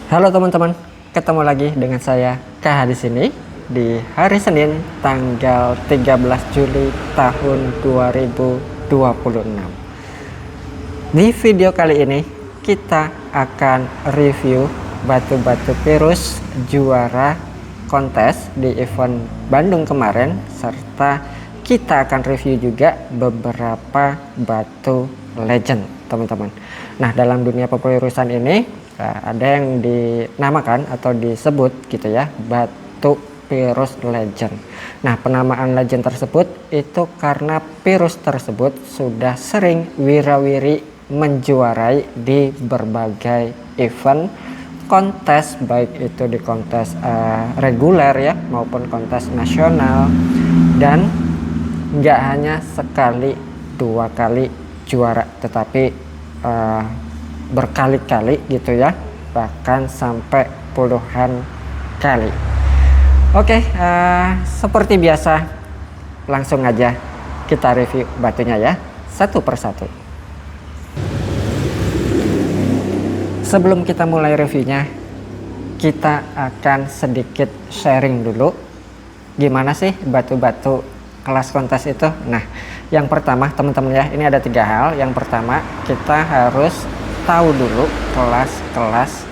Halo teman-teman, ketemu lagi dengan saya KH di sini di hari Senin tanggal 13 Juli tahun 2026. Di video kali ini kita akan review batu-batu Pirus juara kontes di event Bandung kemarin, serta kita akan review juga beberapa batu legend teman-teman. Nah, dalam dunia pepirusan ini ada yang dinamakan atau disebut gitu ya, batu Pirus legend. Nah, penamaan legend tersebut itu karena Pirus tersebut sudah sering wirawiri menjuarai di berbagai event kontes, baik itu di kontes reguler ya maupun kontes nasional, dan nggak hanya sekali dua kali juara, tetapi berkali-kali gitu ya, bahkan sampai puluhan kali. Oke, seperti biasa langsung aja kita review batunya ya, satu persatu. Sebelum kita mulai reviewnya, kita akan sedikit sharing dulu gimana sih batu-batu kelas kontes itu. Nah, yang pertama teman-teman ya, ini ada 3 hal. Yang pertama, kita harus tahu dulu kelas-kelas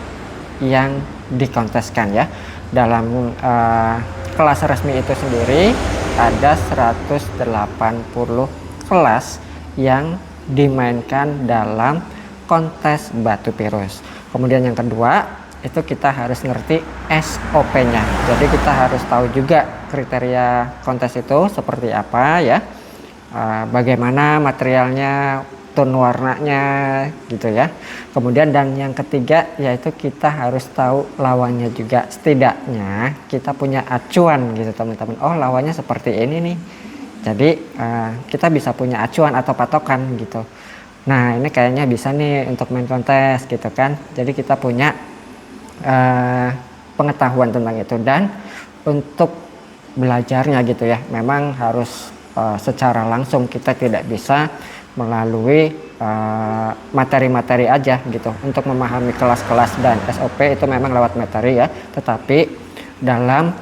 yang dikonteskan ya. Dalam kelas resmi itu sendiri ada 180 kelas yang dimainkan dalam kontes batu Pirus. Kemudian yang kedua, itu kita harus ngerti SOP-nya. Jadi kita harus tahu juga kriteria kontes itu seperti apa ya. Bagaimana materialnya, tone warnanya gitu ya. Kemudian dan yang ketiga yaitu kita harus tahu lawannya juga. Setidaknya kita punya acuan gitu teman-teman. Oh, lawannya seperti ini nih. Jadi kita bisa punya acuan atau patokan gitu. Nah, ini kayaknya bisa nih untuk main kontes gitu kan. Jadi kita punya pengetahuan tentang itu. Dan untuk belajarnya gitu ya, memang harus secara langsung, kita tidak bisa melalui materi-materi aja gitu. Untuk memahami kelas-kelas dan SOP itu memang lewat materi ya, tetapi dalam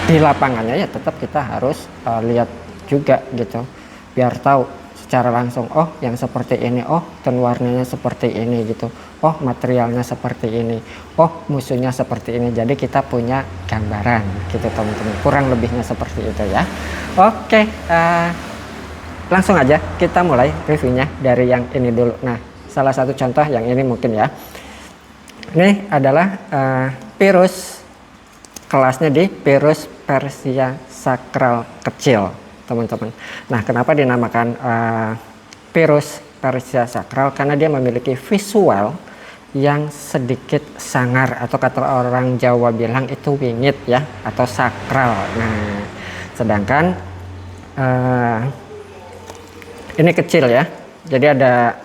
di lapangannya ya tetap kita harus lihat juga gitu, biar tahu secara langsung, oh yang seperti ini, oh tone warnanya seperti ini gitu, oh materialnya seperti ini, oh musuhnya seperti ini. Jadi kita punya gambaran gitu teman-teman, kurang lebihnya seperti itu ya. Oke, langsung aja kita mulai reviewnya dari yang ini dulu. Nah, salah satu contoh yang ini mungkin ya, ini adalah Pirus, kelasnya di Pirus Persia sakral kecil teman-teman. Nah, kenapa dinamakan Pirus Persia sakral? Karena dia memiliki visual yang sedikit sangar, atau kata orang Jawa bilang itu wingit ya, atau sakral. Nah, sedangkan ini kecil ya. Jadi ada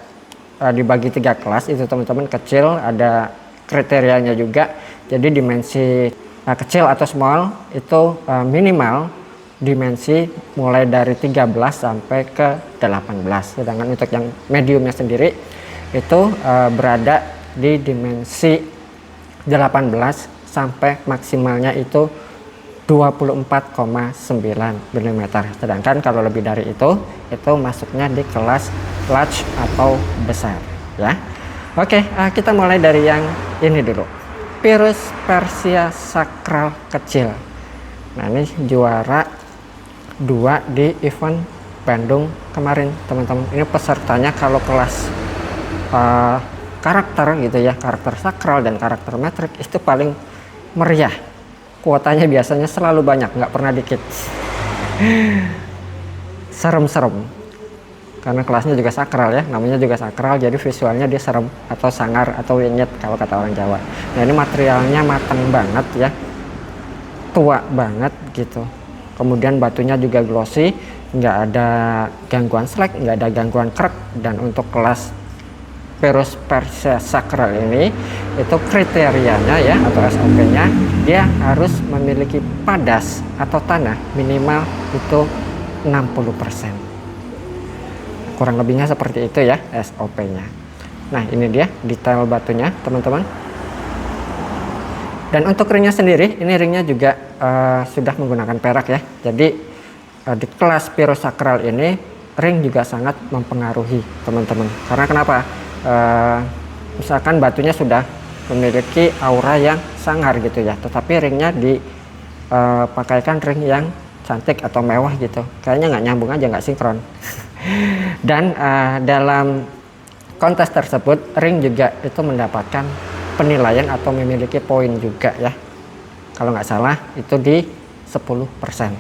dibagi 3 kelas itu teman-teman, kecil, ada kriterianya juga. Jadi dimensi kecil atau small itu minimal dimensi mulai dari 13 sampai ke 18. Sedangkan untuk yang mediumnya sendiri itu berada di dimensi 18 sampai maksimalnya itu 24,9 mm. Sedangkan kalau lebih dari itu masuknya di kelas large atau besar ya. Oke, kita mulai dari yang ini dulu. Pirus Persia sakral kecil. Nah, ini juara 2 di event Bandung kemarin teman-teman. Ini pesertanya kalau kelas karakter gitu ya, karakter sakral dan karakter metrik itu paling meriah. Kuotanya biasanya selalu banyak, nggak pernah dikit. Serem-serem. Karena kelasnya juga sakral ya, namanya juga sakral, jadi visualnya dia serem atau sangar atau wingit kalau kata orang Jawa. Nah, ini materialnya matang banget ya, tua banget gitu. Kemudian batunya juga glossy, nggak ada gangguan slag, nggak ada gangguan krek. Dan untuk kelas Pirus Persia sakral ini itu kriterianya ya atau SOP-nya, dia harus memiliki padas atau tanah minimal itu 60%. Kurang lebihnya seperti itu ya SOP-nya. Nah ini dia detail batunya teman-teman. Dan untuk ringnya sendiri, ini ringnya juga sudah menggunakan perak ya. Jadi di kelas pirosakral ini ring juga sangat mempengaruhi teman-teman. Karena kenapa? Misalkan batunya sudah memiliki aura yang sangar gitu ya, tetapi ringnya dipakaikan ring yang cantik atau mewah gitu, kayaknya nggak nyambung aja, nggak sinkron. Dan dalam kontes tersebut ring juga itu mendapatkan penilaian atau memiliki poin juga ya, kalau nggak salah itu di 10%.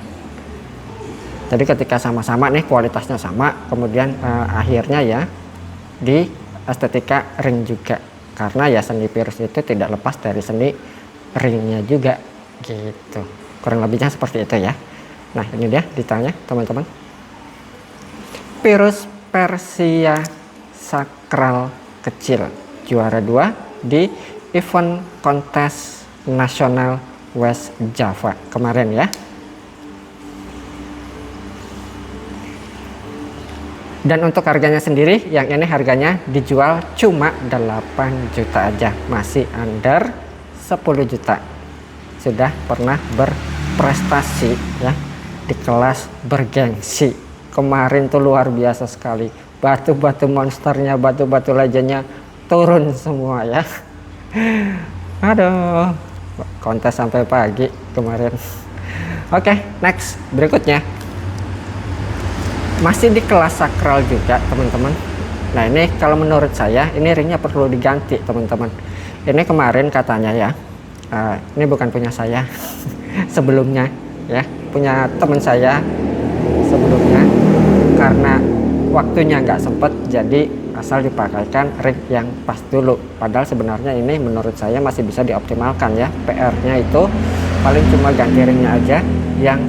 Jadi ketika sama-sama nih kualitasnya sama, kemudian akhirnya ya di estetika ring juga, karena ya seni Pyrrhus itu tidak lepas dari seni ringnya juga gitu, kurang lebihnya seperti itu ya. Nah ini dia detailnya teman-teman. Pyrrhus Persia sakral kecil, juara 2 di event kontes nasional West Java kemarin ya. Dan untuk harganya sendiri, yang ini harganya dijual cuma 8 juta aja, masih under 10 juta. Sudah pernah berprestasi ya di kelas bergengsi. Kemarin tuh luar biasa sekali. Batu-batu monsternya, batu-batu legendnya turun semua ya. Aduh, kontes sampai pagi kemarin. Oke, next berikutnya. Masih di kelas sakral juga teman-teman. Nah ini kalau menurut saya ini ringnya perlu diganti teman-teman. Ini kemarin katanya ya, ini bukan punya saya sebelumnya ya, punya teman saya sebelumnya, karena waktunya nggak sempet jadi asal dipakaikan ring yang pas dulu. Padahal sebenarnya ini menurut saya masih bisa dioptimalkan ya. PR-nya itu paling cuma ganti ringnya aja yang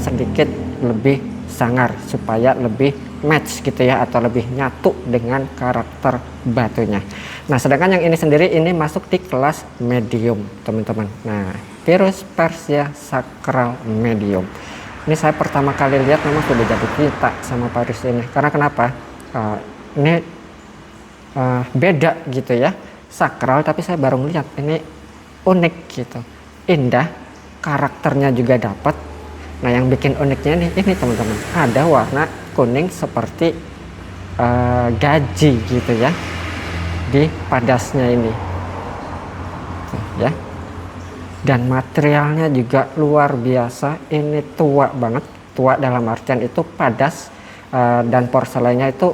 sedikit lebih sangar supaya lebih match gitu ya, atau lebih nyatu dengan karakter batunya. Nah sedangkan yang ini sendiri ini masuk di kelas medium teman-teman. Nah Pyrrhus Persia sakral medium ini saya pertama kali lihat memang sudah jatuh cinta sama Pyrrhus ini. Karena kenapa? Ini beda gitu ya, sakral, tapi saya baru melihat ini unik gitu, indah, karakternya juga dapat. Nah yang bikin uniknya ini teman-teman, ada warna kuning seperti gaji gitu ya di padasnya ini ya. Dan materialnya juga luar biasa, ini tua banget, tua dalam artian itu padas, dan porselennya itu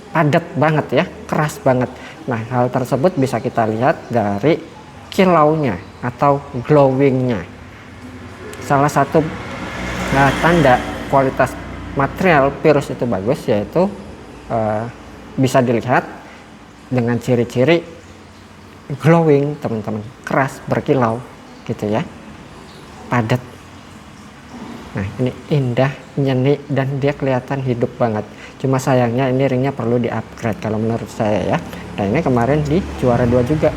padat banget ya, keras banget. Nah hal tersebut bisa kita lihat dari kilaunya atau glowingnya. Salah satu tanda kualitas material Pyrrhus itu bagus yaitu bisa dilihat dengan ciri-ciri glowing teman-teman, keras, berkilau gitu ya, padat. Nah ini indah, nyeni, dan dia kelihatan hidup banget. Cuma sayangnya ini ringnya perlu di upgrade kalau menurut saya ya. Nah ini kemarin di juara 2 juga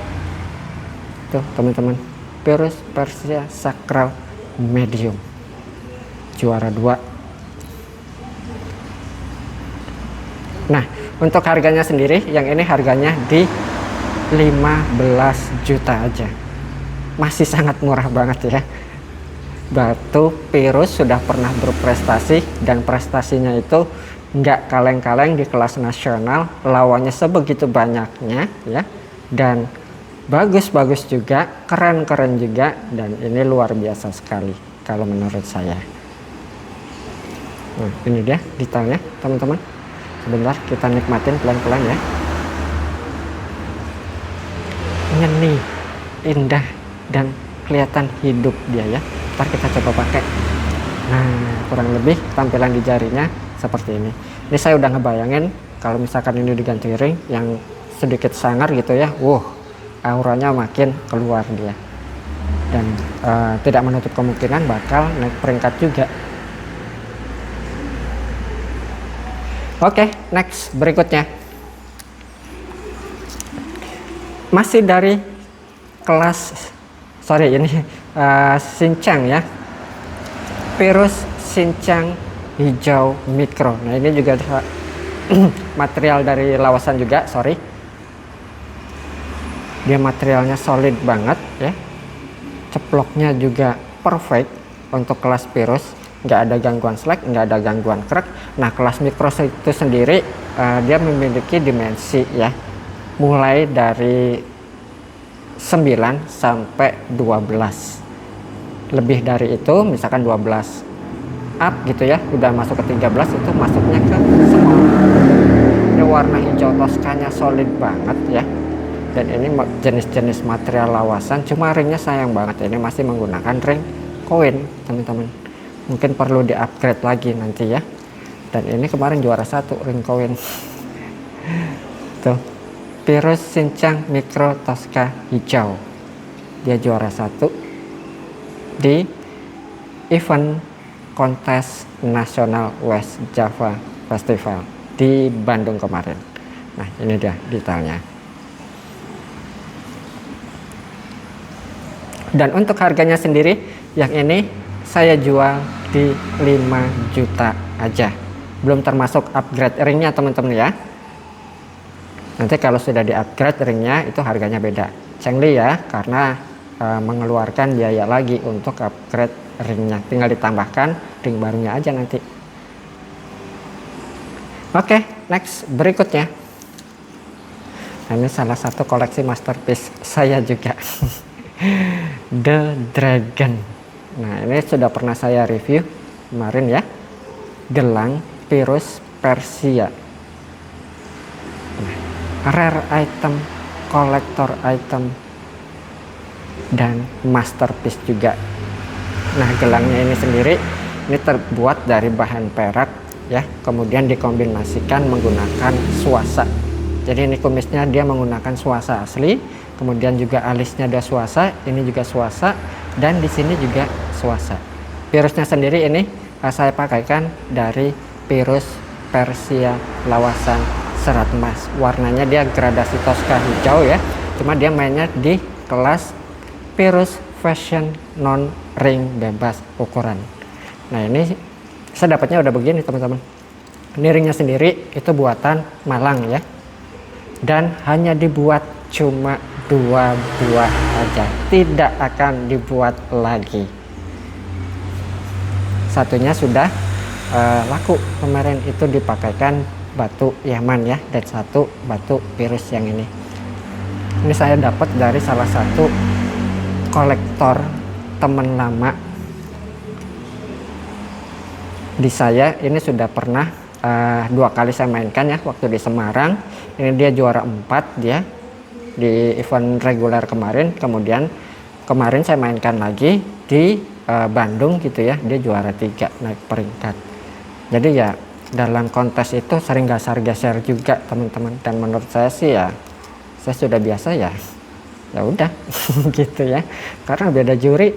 tuh teman-teman, Pyrrhus Persia sakral medium juara 2. Nah untuk harganya sendiri, yang ini harganya di 15 juta aja, masih sangat murah banget ya. Batu Pyrrhus sudah pernah berprestasi, dan prestasinya itu nggak kaleng-kaleng di kelas nasional, lawannya sebegitu banyaknya ya, dan bagus-bagus juga, keren-keren juga, dan ini luar biasa sekali kalau menurut saya. Nah ini dia detailnya teman-teman, sebentar kita nikmatin pelan-pelan ya. Nyeni, indah, dan kelihatan hidup dia ya. Ntar kita coba pakai. Nah kurang lebih tampilan di jarinya seperti ini. Ini saya udah ngebayangin kalau misalkan ini diganti ring yang sedikit sangar gitu ya, auranya makin keluar dia, dan tidak menutup kemungkinan bakal naik peringkat juga. Oke, next berikutnya masih dari kelas ini Sincang ya, Pyrrhus Sincang hijau mikro. Nah ini juga material dari lawasan juga, Dia materialnya solid banget ya, ceploknya juga perfect untuk kelas Pirus, nggak ada gangguan slack, nggak ada gangguan crack. Nah, kelas Micros itu sendiri dia memiliki dimensi ya, mulai dari 9 sampai 12. Lebih dari itu misalkan 12 up gitu ya, udah masuk ke 13 itu masuknya ke semua. Ini warna hijau Toskanya solid banget ya, dan ini jenis-jenis material lawasan. Cuma ringnya sayang banget, ini masih menggunakan ring koin teman-teman, mungkin perlu di upgrade lagi nanti ya. Dan ini kemarin juara 1 ring koin tuh, Pirus Shincang Micro Tosca hijau, dia juara 1 di event kontes nasional West Java Festival di Bandung kemarin. Nah, ini dia detailnya. Dan untuk harganya sendiri, yang ini saya jual di 5 juta aja, belum termasuk upgrade ringnya teman-teman ya. Nanti kalau sudah di upgrade ringnya itu harganya beda Chengli ya, karena mengeluarkan biaya lagi untuk upgrade ringnya, tinggal ditambahkan ring barunya aja nanti. Oke, next berikutnya. Nah, ini salah satu koleksi masterpiece saya juga. The Dragon. Nah, ini sudah pernah saya review kemarin ya, gelang Pirus Persia. Nah, rare item, collector item, dan masterpiece juga. Nah, gelangnya ini sendiri ini terbuat dari bahan perak ya, kemudian dikombinasikan menggunakan suasa. Jadi ini kumisnya dia menggunakan suasa asli, kemudian juga alisnya ada suasa, ini juga suasa, dan di sini juga suasa. Pirusnya sendiri ini saya pakaikan dari Pirus Persia lawasan serat emas. Warnanya dia gradasi Tosca hijau ya, cuma dia mainnya di kelas Pirus Fashion non ring bebas ukuran. Nah, ini saya dapatnya udah begini teman-teman. Ini ringnya sendiri itu buatan Malang ya, dan hanya dibuat cuma 2 buah aja, tidak akan dibuat lagi. Satunya sudah laku kemarin, itu dipakaikan batu Yaman ya, dan 1 batu Pirus yang ini. Ini saya dapat dari salah satu kolektor teman lama di saya. Ini sudah pernah 2 kali saya mainkan ya, waktu di Semarang ini dia juara 4 dia di event reguler kemarin, kemudian kemarin saya mainkan lagi di Bandung gitu ya, dia juara 3 naik peringkat. Jadi ya dalam kontes itu sering geser-geser juga teman-teman, dan menurut saya sih ya saya sudah biasa ya, ya udah gitu ya, karena beda juri,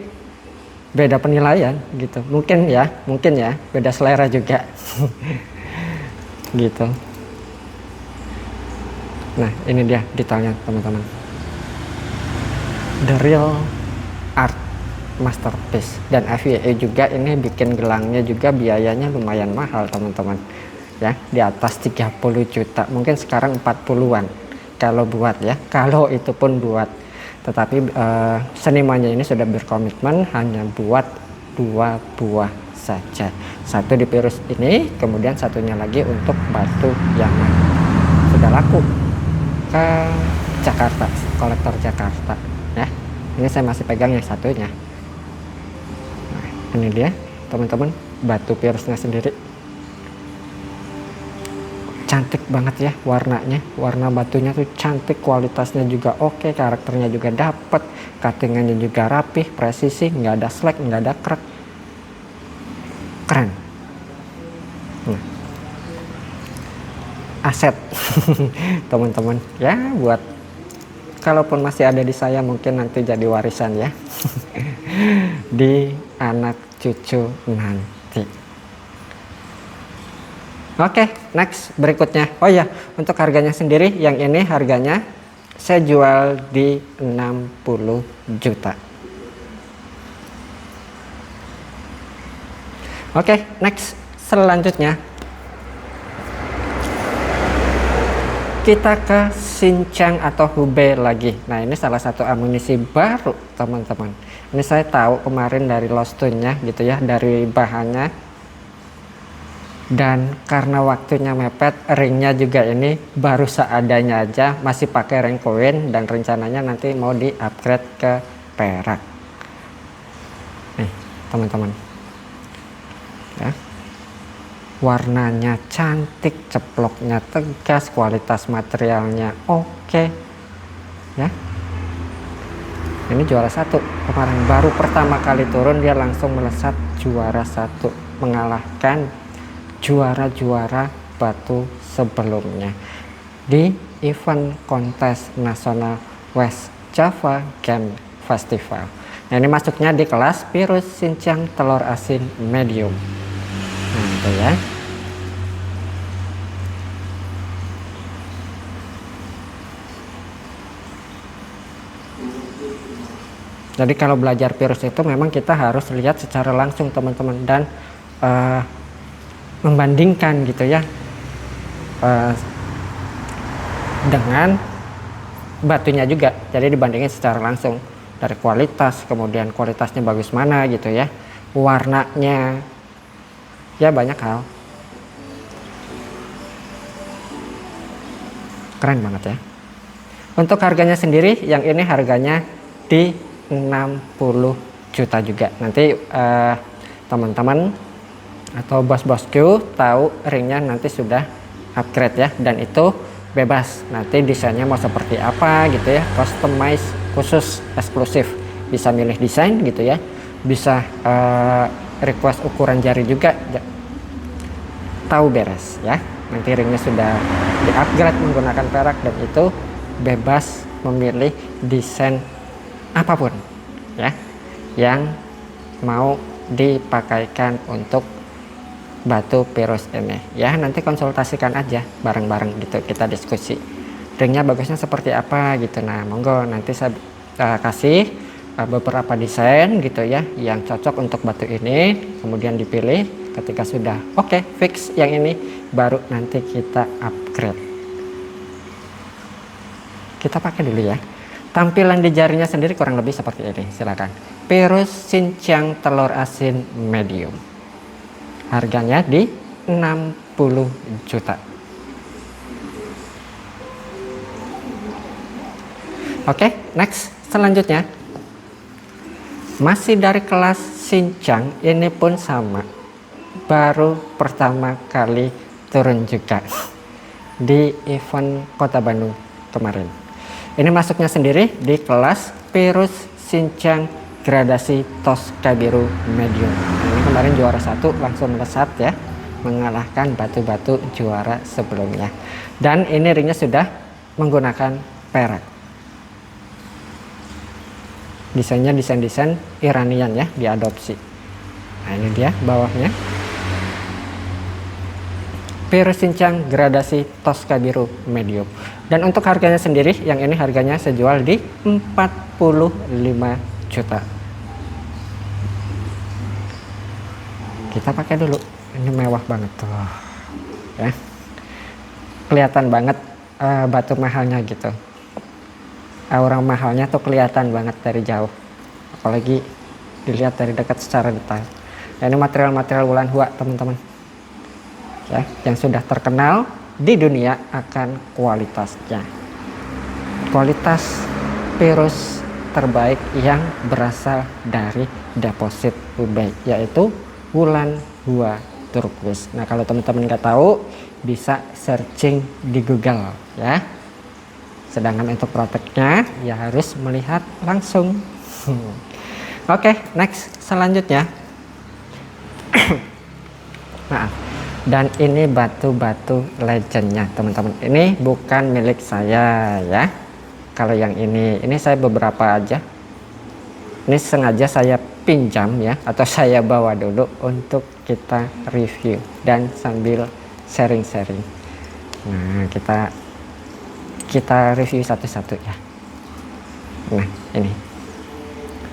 beda penilaian gitu, mungkin ya beda selera juga gitu. Nah, ini dia detailnya teman-teman, the real art masterpiece. Dan FIA juga ini bikin gelangnya juga biayanya lumayan mahal teman-teman ya, di atas 30 juta, mungkin sekarang 40-an kalau buat ya, kalau itu pun buat. Tetapi senimannya ini sudah berkomitmen hanya buat 2 buah saja, 1 di Pirus ini, kemudian satunya lagi untuk batu Yaman. Sudah laku ke Jakarta, kolektor Jakarta ya. Ini saya masih pegang yang satunya. Nah, ini dia teman-teman, batu Pirusnya sendiri cantik banget ya, warnanya, warna batunya tuh cantik, kualitasnya juga oke, karakternya juga dapet, cuttingannya juga rapih, presisi, nggak ada slack, nggak ada crack, keren. Aset teman-teman ya, buat kalaupun masih ada di saya, mungkin nanti jadi warisan ya di anak cucu nanti. Oke, next berikutnya. Oh ya, untuk harganya sendiri, yang ini harganya saya jual di 60 juta. Oke, next selanjutnya Kita ke Xinjiang atau Hubei lagi. Nah, ini salah satu amunisi baru teman-teman. Ini saya tahu kemarin dari Lostun-nya gitu ya, dari bahannya. Dan karena waktunya mepet, ringnya juga ini baru seadanya aja, masih pakai ring koin dan rencananya nanti mau di-upgrade ke perak. Nih, teman-teman. Ya. Warnanya cantik, ceploknya tegas, kualitas materialnya oke. Ya. Ini juara 1. Kemarin baru pertama kali turun dia langsung melesat juara 1, mengalahkan juara-juara batu sebelumnya di event kontes nasional West Java Game Festival. Nah, ini masuknya di kelas Pirus Xinjiang telur asin medium. Nah, itu ya. Jadi kalau belajar Pirus itu memang kita harus lihat secara langsung teman-teman, dan membandingkan gitu ya dengan batunya juga. Jadi dibandingin secara langsung dari kualitas, kemudian kualitasnya bagus mana gitu ya, warnanya, ya banyak hal. Keren banget ya. Untuk harganya sendiri, yang ini harganya di 60 juta juga. Nanti teman-teman atau bos-bosku tahu ringnya nanti sudah upgrade ya, dan itu bebas. Nanti desainnya mau seperti apa gitu ya, customize khusus eksklusif. Bisa milih desain gitu ya, bisa request ukuran jari juga, tahu beres ya. Nanti ringnya sudah di-upgrade menggunakan perak, dan itu bebas memilih desain apapun ya yang mau dipakaikan untuk batu Pirus ini ya. Nanti konsultasikan aja bareng-bareng gitu, kita diskusi ringnya bagusnya seperti apa gitu. Nah, monggo nanti saya kasih beberapa desain gitu ya yang cocok untuk batu ini, kemudian dipilih. Ketika sudah oke, fix yang ini, baru nanti kita upgrade. Kita pakai dulu ya. Tampilan di jarinya sendiri kurang lebih seperti ini. Silakan. Pirus Xinjiang telur asin medium. Harganya di 60 juta. Oke, next. Selanjutnya masih dari kelas Xinjiang, ini pun sama. Baru pertama kali turun juga di event Kota Bandung kemarin. Ini masuknya sendiri di kelas Pirus Xinjiang gradasi Tosca biru medium. Nah, ini kemarin juara 1 langsung melesat ya, mengalahkan batu-batu juara sebelumnya. Dan ini ringnya sudah menggunakan perak. Desainnya desain Iranian ya, diadopsi. Nah, ini dia bawahnya. Pirus Xinjiang gradasi Tosca biru medium. Dan untuk harganya sendiri, yang ini harganya sejual di 45 juta. Kita pakai dulu. Ini mewah banget tuh. Ya. Kelihatan banget batu mahalnya gitu. Aura mahalnya tuh kelihatan banget dari jauh. Apalagi dilihat dari dekat secara detail. Nah, ini material-material Wulan Hua, teman-teman. Ya, yang sudah terkenal di dunia akan kualitasnya. Kualitas Pirus terbaik yang berasal dari deposit Hubei, yaitu Wulan Hua Turquoise. Nah, kalau teman-teman nggak tahu, bisa searching di Google ya. Sedangkan untuk prakteknya ya harus melihat langsung. Oke, next. Selanjutnya maaf. Dan ini batu-batu legendnya teman-teman. Ini bukan milik saya ya. Kalau yang ini saya beberapa aja. Ini sengaja saya pinjam ya, atau saya bawa dulu untuk kita review dan sambil sharing-sharing. Nah, kita review satu-satu ya. Nah, ini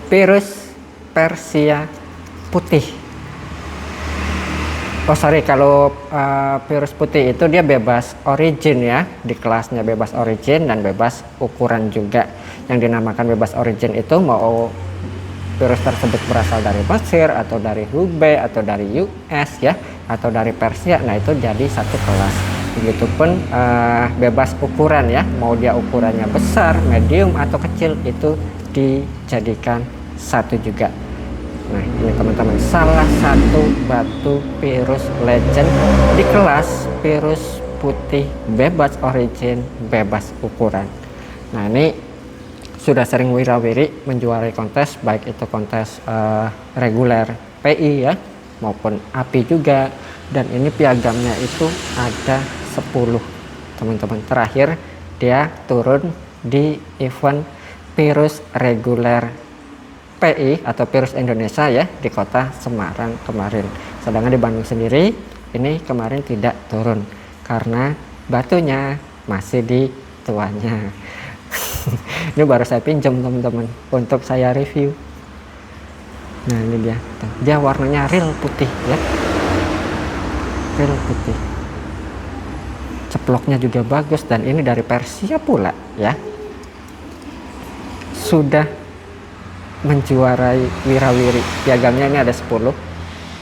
Pirus Persia putih. Oh sorry, kalau virus putih itu dia bebas origin ya, di kelasnya bebas origin dan bebas ukuran juga. Yang dinamakan bebas origin itu mau virus tersebut berasal dari Mesir atau dari Hubei atau dari US ya, atau dari Persia, nah itu jadi satu kelas. Begitupun bebas ukuran ya, mau dia ukurannya besar, medium atau kecil itu dijadikan satu juga. Nah ini teman-teman, salah satu batu virus legend di kelas virus putih bebas origin, bebas ukuran. Nah ini sudah sering wirawiri menjuarai kontes, baik itu kontes reguler PI ya maupun API juga. Dan ini piagamnya itu ada 10 teman-teman. Terakhir dia turun di event virus reguler PI atau virus Indonesia ya di kota Semarang kemarin. Sedangkan di Bandung sendiri ini kemarin tidak turun karena batunya masih di tuannya. Ini baru saya pinjam teman-teman untuk saya review. Nah ini dia warnanya real putih ya, real putih. Ceploknya juga bagus dan ini dari Persia pula ya. Sudah menjuarai wirawiri, piagamnya ini ada 10.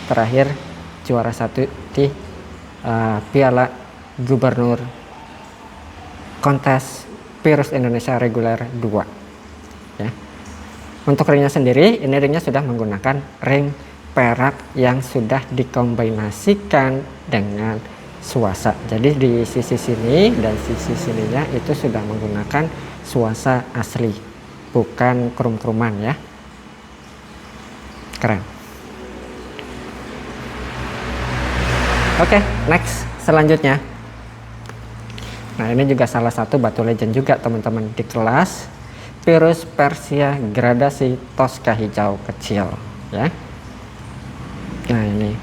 Terakhir juara 1 di Piala Gubernur kontes virus Indonesia reguler 2 ya. Untuk ringnya sendiri, ini ringnya sudah menggunakan ring perak yang sudah dikombinasikan dengan suasa. Jadi di sisi sini dan sisi sininya itu sudah menggunakan suasa asli, bukan krum-kruman ya. Keren. Oke, next selanjutnya. Nah ini juga salah satu batu legend juga teman-teman di kelas virus Persia gradasi Tosca hijau kecil ya. Nah ini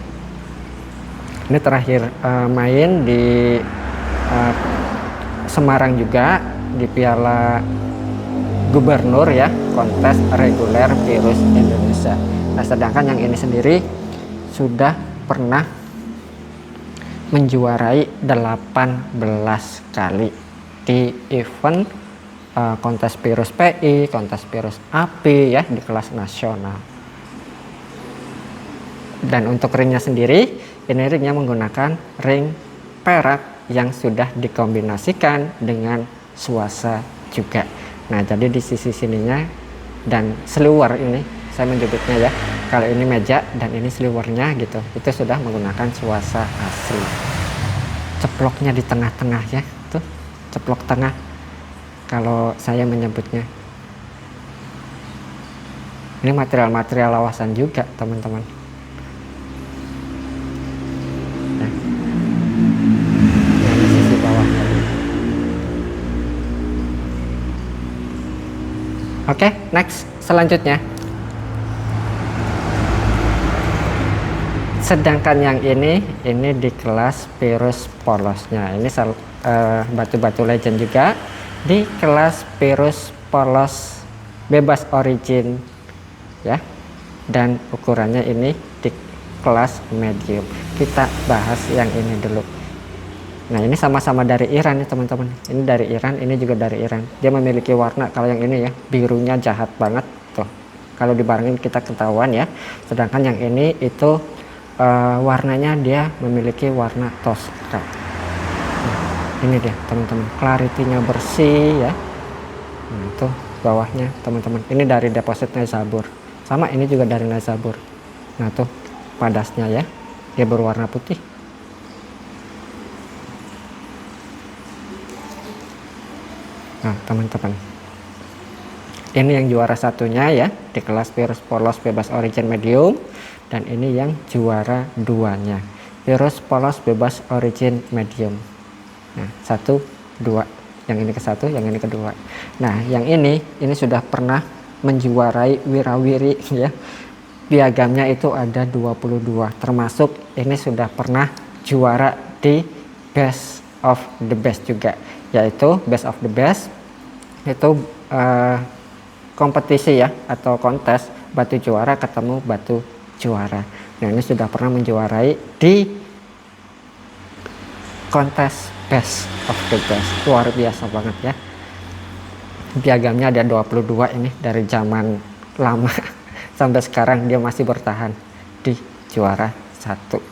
terakhir main di Semarang juga di Piala Gubernur ya, kontes reguler virus Indonesia. Nah sedangkan yang ini sendiri sudah pernah menjuarai 18 kali di event kontes virus PI, kontes virus API ya di kelas nasional. Dan untuk ringnya sendiri, ini ringnya menggunakan ring perak yang sudah dikombinasikan dengan suasa juga. Nah jadi di sisi sininya dan seliwer ini saya menyebutnya ya, kalau ini meja dan ini seliwernya gitu, itu sudah menggunakan suasa asli. Ceploknya di tengah-tengah ya, tuh ceplok tengah kalau saya menyebutnya. Ini material-material lawasan juga teman-teman. Nah, ini sisi bawahnya. Oke, next selanjutnya. Sedangkan yang ini di kelas virus polosnya. Ini batu-batu legend juga di kelas virus polos bebas origin ya. Dan ukurannya ini di kelas medium. Kita bahas yang ini dulu. Nah ini sama-sama dari Iran ya teman-teman. Ini dari Iran, ini juga dari Iran. Dia memiliki warna, kalau yang ini ya birunya jahat banget tuh. Kalau dibarengin kita ketahuan ya. Sedangkan yang ini itu warnanya dia memiliki warna Tosca. Nah, ini dia teman-teman, clarity-nya bersih ya. Nah itu bawahnya teman-teman, ini dari deposit Naisabur, sama ini juga dari Naisabur. Nah tuh padasnya ya, dia berwarna putih. Nah teman-teman, ini yang juara satunya ya di kelas virus polos bebas origin medium. Dan ini yang juara 2-nya, virus polos bebas origin medium. Nah 1, 2, yang ini ke 1, yang ini kedua. Nah yang ini sudah pernah menjuarai wirawiri ya. Piagamnya itu ada 22, termasuk ini sudah pernah juara di best of the best juga, yaitu best of the best itu kompetisi ya atau kontes batu juara ketemu batu juara. Nah ini sudah pernah menjuarai di kontes best of the best, luar biasa banget ya. Piagamnya ada 22 ini, dari zaman lama sampai sekarang dia masih bertahan di juara 1.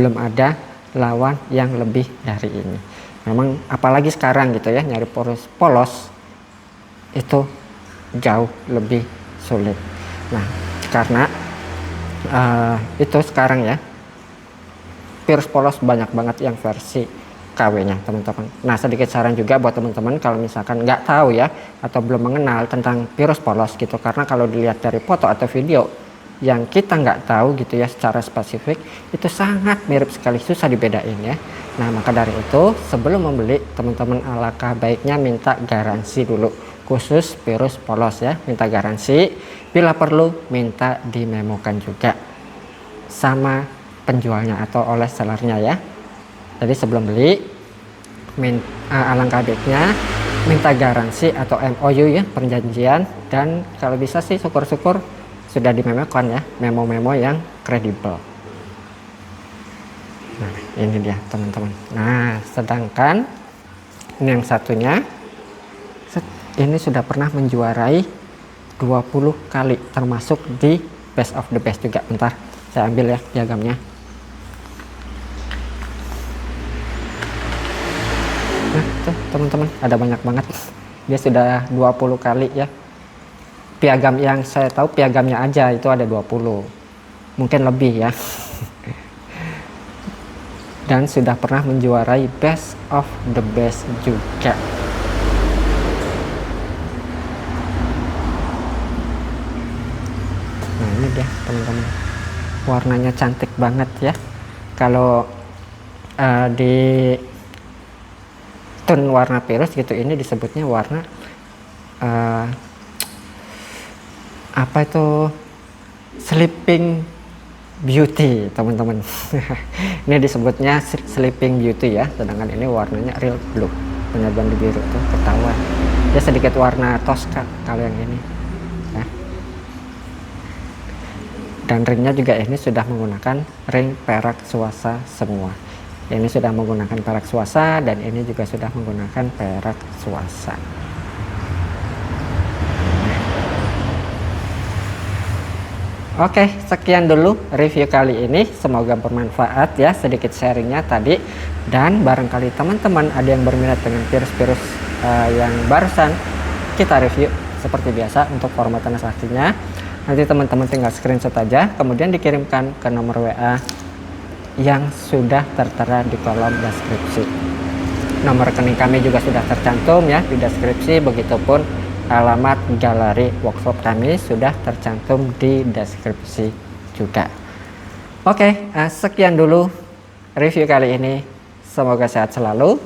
Belum ada lawan yang lebih dari ini. Memang apalagi sekarang gitu ya, nyari polos itu jauh lebih sulit. Nah, karena itu sekarang ya, Pierce polos banyak banget yang versi KW-nya teman-teman. Nah, sedikit saran juga buat teman-teman kalau misalkan nggak tahu ya atau belum mengenal tentang Pierce polos gitu, karena kalau dilihat dari foto atau video yang kita nggak tahu gitu ya secara spesifik, itu sangat mirip sekali, susah dibedain ya. Nah, maka dari itu sebelum membeli, teman-teman alangkah baiknya minta garansi dulu, khusus Pierce polos ya, minta garansi, bila perlu minta dimemokan juga sama penjualnya atau oleh sellernya ya. Jadi sebelum beli alangkah baiknya minta garansi atau MOU ya, perjanjian, dan kalau bisa sih syukur-syukur sudah dimemokan ya, memo-memo yang kredibel. Nah, ini dia teman-teman. Nah, sedangkan ini yang satunya ini sudah pernah menjuarai 20 kali, termasuk di best of the best juga. Bentar, saya ambil ya piagamnya. Nah, tuh teman-teman, ada banyak banget. Dia sudah 20 kali ya. Piagam yang saya tahu, piagamnya aja itu ada 20. Mungkin lebih ya. Dan sudah pernah menjuarai best of the best juga. Nah, ini dia teman-teman. Warnanya cantik banget ya. Kalau di tone warna Pierce gitu, ini disebutnya warna apa itu, sleeping beauty teman-teman. Ini disebutnya sleeping beauty ya, sedangkan ini warnanya real blue, benar-benar biru tuh ketahuan. Dia sedikit warna Tosca kalau yang ini ya. Dan ringnya juga ini sudah menggunakan ring perak swasa semua. Ini sudah menggunakan perak swasa dan ini juga sudah menggunakan perak swasa. Oke, sekian dulu review kali ini. Semoga bermanfaat ya, sedikit sharingnya tadi. Dan barangkali teman-teman ada yang berminat dengan Pierce yang barusan kita review, seperti biasa untuk format transaksinya, nanti teman-teman tinggal screenshot aja, kemudian dikirimkan ke nomor WA yang sudah tertera di kolom deskripsi. Nomor rekening kami juga sudah tercantum ya di deskripsi, begitupun alamat galeri workshop kami sudah tercantum di deskripsi juga. Oke, sekian dulu review kali ini. Semoga sehat selalu.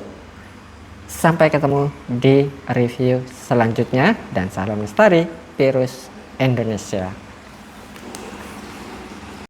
Sampai ketemu di review selanjutnya dan salam lestari Pierce Indonesia.